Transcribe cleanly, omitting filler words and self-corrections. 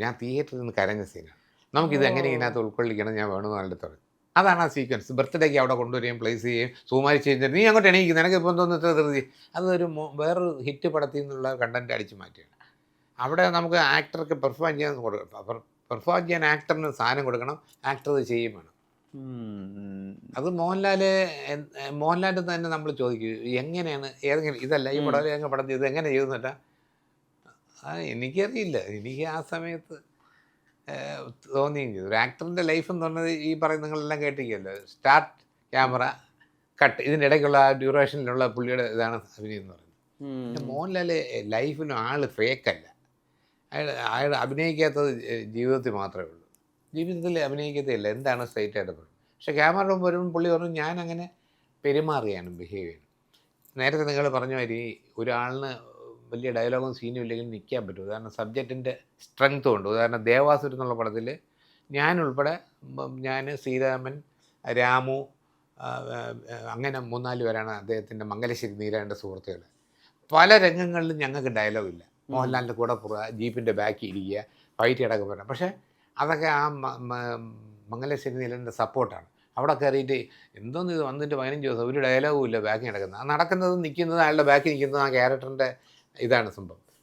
ഞാൻ തിയേറ്ററിൽ നിന്ന് കരഞ്ഞ സീനാണ്. നമുക്കിത് എങ്ങനെ ഇതിനകത്ത് ഉൾക്കൊള്ളിക്കണം ഞാൻ വേണമെന്ന് തുടങ്ങി. അതാണ് ആ സീക്വൻസ്. ബർത്ത്ഡേക്ക് അവിടെ കൊണ്ടുവരികയും പ്ലേസ് ചെയ്യുകയും സുകുമാരി ചെയ്തിട്ട് നീ അങ്ങോട്ട് എണീക്കും നിനക്ക് ഇപ്പോൾ എന്തോന്ന് ഇത്ര ധൃതി. അതൊരു വേറൊരു ഹിറ്റ് പടത്തിൽ നിന്നുള്ള കണ്ടൻറ്റ് അടിച്ചു മാറ്റുകയാണ്. അവിടെ നമുക്ക് ആക്ടർക്ക് പെർഫോം ചെയ്യാൻ കൊടുക്കണം. പെർഫോം ചെയ്യാൻ ആക്ടറിന് സാധനം കൊടുക്കണം, ആക്ടർ അത് ചെയ്യും വേണം. അത് മോഹൻലാൽ തന്നെ നമ്മൾ ചോദിക്കും എങ്ങനെയാണ് ഏതെങ്കിലും ഇതല്ല ഈ പടത്തിൽ എങ്ങനെ പടം ചെയ്ത് എങ്ങനെ ചെയ്തെന്നിട്ടാ എനിക്കറിയില്ല. എനിക്ക് ആ സമയത്ത് തോന്നിയും ചെയ്തു. ഒരു ആക്ടറിൻ്റെ ലൈഫ് എന്ന് പറഞ്ഞത് ഈ പറയുന്ന നിങ്ങളെല്ലാം കേട്ടിരിക്കുമല്ലോ, സ്റ്റാർട്ട്, ക്യാമറ, കട്ട്, ഇതിൻ്റെ ഇടയ്ക്കുള്ള ആ ഡ്യൂറേഷനിലുള്ള പുള്ളിയുടെ ഇതാണ് അഭിനയം എന്ന് പറയുന്നത്. പിന്നെ മോഹൻലാൽ ലൈഫിനും ആൾ ഫേക്കല്ല. അയാൾ അഭിനയിക്കാത്തത് ജീവിതത്തിൽ മാത്രമേ ഉള്ളൂ. ജീവിതത്തിൽ അഭിനയിക്കത്തില്ല, എന്താണ് സ്ട്രൈറ്റ് ആയിട്ട് പറയുന്നത്. പക്ഷേ ക്യാമറ വരുമ്പോൾ പുള്ളി പറഞ്ഞു ഞാൻ അങ്ങനെ പെരുമാറുകയാണ്, ബിഹേവ് ചെയ്യുന്നത്. നേരത്തെ നിങ്ങൾ പറഞ്ഞ മാതിരി ഒരാളിന് വലിയ ഡയലോഗും സീനും ഇല്ലെങ്കിൽ നിൽക്കാൻ പറ്റും. ഉദാഹരണം സബ്ജക്റ്റിൻ്റെ സ്ട്രെങ്ത്തും ഉണ്ട്. ഉദാഹരണം ദേവാസുരം എന്നുള്ള പടത്തിൽ ഞാനുൾപ്പെടെ, ഞാൻ, ശ്രീരാമൻ, രാമു, അങ്ങനെ 3-4 പേരാണ് അദ്ദേഹത്തിൻ്റെ മംഗലശ്ശേരി നീരാൻ്റെ സുഹൃത്തുക്കൾ. പല രംഗങ്ങളിലും ഞങ്ങൾക്ക് ഡയലോഗില്ല. മോഹൻലാലിൻ്റെ കൂടെ പുറ ജീപ്പിൻ്റെ ബാക്കിൽ ഇരിക്കുക, ഫൈറ്റ് കിടക്കുക പറയാം. പക്ഷേ അതൊക്കെ ആ മംഗലശ്ശേരി നീലൻ്റെ സപ്പോർട്ടാണ്. അവിടെ കയറിയിട്ട് എന്തോന്ന് ഇത് വന്നിട്ട് 15 ദിവസം ഒരു ഡയലോഗും ഇല്ല, ബാക്കി നടക്കുന്നത്. ആ നടക്കുന്നതും നിൽക്കുന്നതും അയാളുടെ ബാക്കി നിൽക്കുന്നതും ആ ക്യാരക്ടറിൻ്റെ ഇതാണ് സംഭവം.